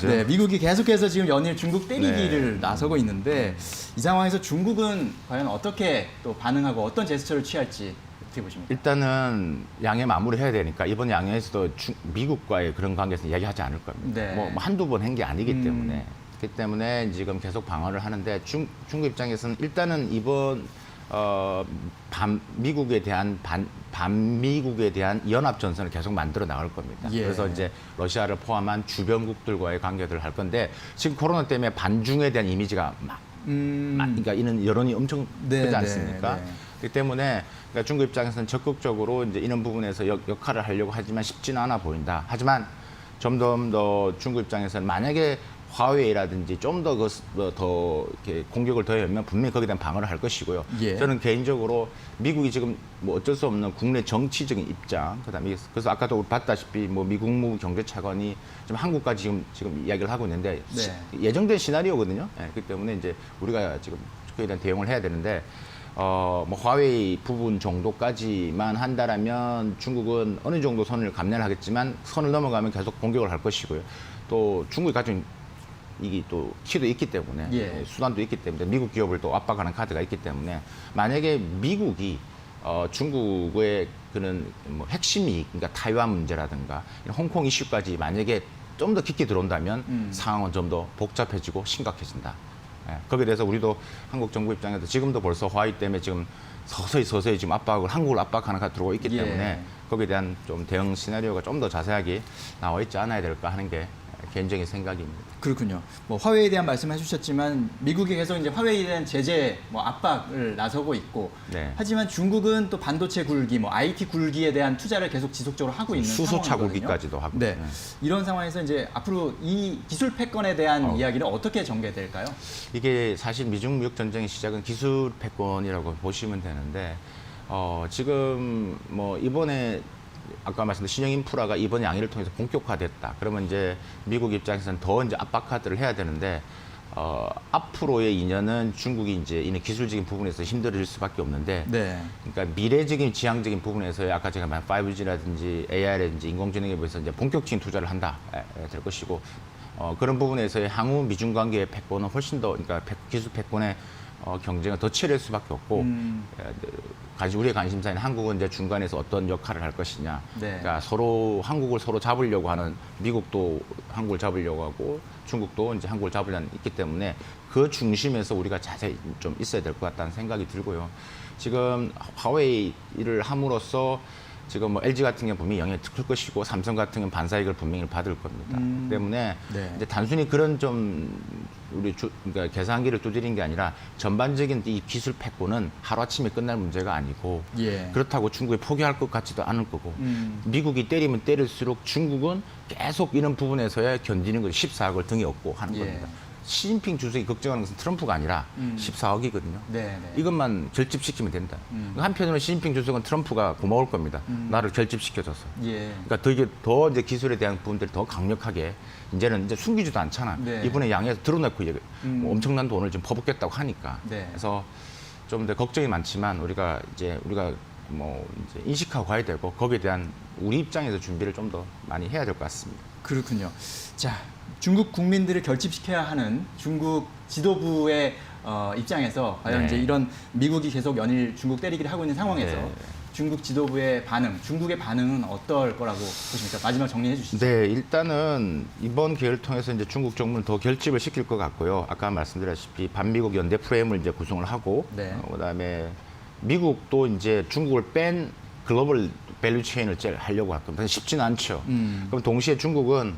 네, 미국이 계속해서 지금 연일 중국 때리기를 나서고 있는데 이 상황에서 중국은 과연 어떻게 또 반응하고 어떤 제스처를 취할지 어떻게 보십니까? 일단은 양해 마무리해야 되니까 이번 양해에서도 미국과의 그런 관계에서 이야기하지 않을 겁니다. 네. 뭐 한두 번 한 게 아니기 때문에. 그렇기 때문에 지금 계속 방어를 하는데 중국 입장에서는 일단은 이번 미국에 대한 반미국에 대한 연합 전선을 계속 만들어 나갈 겁니다. 예. 그래서 이제 러시아를 포함한 주변국들과의 관계들을 할 건데 지금 코로나 때문에 반중에 대한 이미지가 그러니까 이는 여론이 엄청 네, 크지 네, 않습니까? 네. 그렇기 때문에 그러니까 중국 입장에서는 적극적으로 이제 이런 부분에서 역할을 하려고 하지만 쉽지는 않아 보인다. 하지만 점점 더 중국 입장에서는 만약에 화웨이라든지 좀 더 이렇게 공격을 더 하면 분명히 거기에 대한 방어를 할 것이고요. 예. 저는 개인적으로 미국이 지금 뭐 어쩔 수 없는 국내 정치적인 입장, 그다음에 그래서 아까도 봤다시피 뭐 미 국무 경제차관이 지금 한국까지 지금 이야기를 하고 있는데 네. 예정된 시나리오거든요. 그렇기 때문에 이제 우리가 지금 그에 대한 대응을 해야 되는데. 뭐 화웨이 부분 정도까지만 한다라면 중국은 어느 정도 선을 감내를 하겠지만 선을 넘어가면 계속 공격을 할 것이고요. 또 중국이 가진 이게 또 키도 있기 때문에 예. 수단도 있기 때문에 미국 기업을 또 압박하는 카드가 있기 때문에 만약에 미국이 중국의 그런 뭐 핵심 이익, 그러니까 타이완 문제라든가 홍콩 이슈까지 만약에 좀 더 깊게 들어온다면 상황은 좀 더 복잡해지고 심각해진다. 거기에 대해서 우리도 한국 정부 입장에서 지금도 벌써 화웨이 때문에 지금 서서히 지금 한국을 압박하는 가 들어오고 있기 예. 때문에 거기에 대한 좀 대응 시나리오가 좀 더 자세하게 나와 있지 않아야 될까 하는 게 개인적인 생각입니다. 그렇군요. 뭐 화웨이에 대한 말씀을 해주셨지만 미국이 계속 이제 화웨이에 대한 제재 뭐 압박을 나서고 있고 네. 하지만 중국은 또 반도체 굴기, 뭐 IT 굴기에 대한 투자를 계속 지속적으로 하고 있는 수소차 상황이거든요. 굴기까지도 하고. 네. 이런 상황에서 이제 앞으로 이 기술 패권에 대한 이야기는 어떻게 전개될까요? 이게 사실 미중 무역 전쟁의 시작은 기술 패권이라고 보시면 되는데 지금 뭐 이번에 아까 말씀드린 신형 인프라가 이번 양해를 통해서 본격화됐다. 그러면 이제 미국 입장에서는 더 이제 압박 카드를 해야 되는데 앞으로의 2년은 중국이 이제 이런 기술적인 부분에서 힘들어질 수밖에 없는데, 네. 그러니까 미래적인 지향적인 부분에서 아까 제가 말한 5G라든지 AI라든지 인공지능에 대해서 이제 본격적인 투자를 한다 될 것이고 그런 부분에서의 향후 미중 관계의 패권은 훨씬 더 그러니까 기술 패권의 경쟁은 더 치열할 수밖에 없고 우리의 관심사인 한국은 이제 중간에서 어떤 역할을 할 것이냐. 네. 그러니까 한국을 서로 잡으려고 하는 미국도 한국을 잡으려고 하고 중국도 이제 한국을 잡으려는 있기 때문에 그 중심에서 우리가 자세히 좀 있어야 될 것 같다는 생각이 들고요. 지금 화웨이를 함으로써 지금 뭐 LG 같은 경우는 분명히 영향이 클 것이고 삼성 같은 경우는 반사이익을 분명히 받을 겁니다. 그렇기 때문에 네. 이제 단순히 그런 좀 그러니까 계산기를 두드린 게 아니라 전반적인 이 기술 패권은 하루아침에 끝날 문제가 아니고 예. 그렇다고 중국이 포기할 것 같지도 않을 거고 미국이 때리면 때릴수록 중국은 계속 이런 부분에서야 견디는 걸 14억을 등에 업고 하는 예. 겁니다. 시진핑 주석이 걱정하는 것은 트럼프가 아니라 14억이거든요. 네, 네. 이것만 결집시키면 된다. 한편으로는 시진핑 주석은 트럼프가 고마울 겁니다. 나를 결집시켜줘서. 예. 그러니까 더 이제 기술에 대한 부분들을 더 강력하게 이제는 이제 숨기지도 않잖아. 네. 이번에 양해에서 드러내고 뭐 엄청난 돈을 좀 퍼붓겠다고 하니까. 네. 그래서 좀 더 걱정이 많지만 우리가 뭐 이제 인식하고 가야 되고 거기에 대한 우리 입장에서 준비를 좀 더 많이 해야 될 것 같습니다. 그렇군요. 자, 중국 국민들을 결집시켜야 하는 중국 지도부의 입장에서 과연 네. 이제 이런 미국이 계속 연일 중국 때리기를 하고 있는 상황에서 네. 중국 지도부의 반응, 중국의 반응은 어떨 거라고 보십니까? 마지막 정리해 주시죠. 네, 일단은 이번 기회를 통해서 이제 중국 정부는 더 결집을 시킬 것 같고요. 아까 말씀드렸다시피 반미국 연대 프레임을 이제 구성을 하고, 네. 그다음에 미국도 이제 중국을 뺀 글로벌 밸류 체인을 하려고 할 겁니다. 쉽지는 않죠. 그럼 동시에 중국은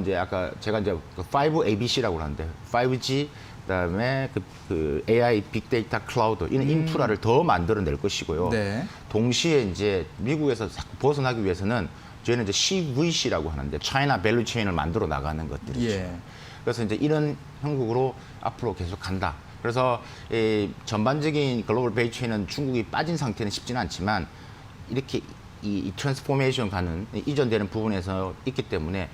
이제 아까 제가 이제 5ABC라고 하는데 5G 그다음에 그 AI, 빅데이터, 클라우드 이런 인프라를 더 만들어낼 것이고요. 네. 동시에 이제 미국에서 자꾸 벗어나기 위해서는 저희는 이제 CVC라고 하는데 차이나 밸류 체인을 만들어 나가는 것들이죠. 예. 그래서 이제 이런 형국으로 앞으로 계속 간다. 그래서 전반적인 글로벌 밸류 체인은 중국이 빠진 상태는 쉽지는 않지만 이렇게 이 트랜스포메이션 가는 이전되는 부분에서 있기 때문에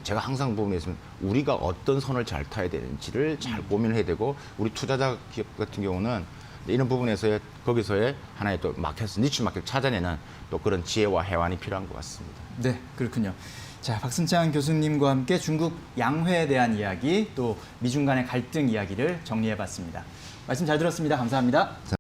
제가 항상 부분에서는 우리가 어떤 선을 잘 타야 되는지를 잘 고민을 해야 되고 우리 투자자 기업 같은 경우는 이런 부분에서의 거기서의 하나의 또 마켓, 니치 마켓 찾아내는 또 그런 지혜와 해완이 필요한 것 같습니다. 네, 그렇군요. 자, 박승창 교수님과 함께 중국 양회에 대한 이야기, 또 미중 간의 갈등 이야기를 정리해봤습니다. 말씀 잘 들었습니다. 감사합니다.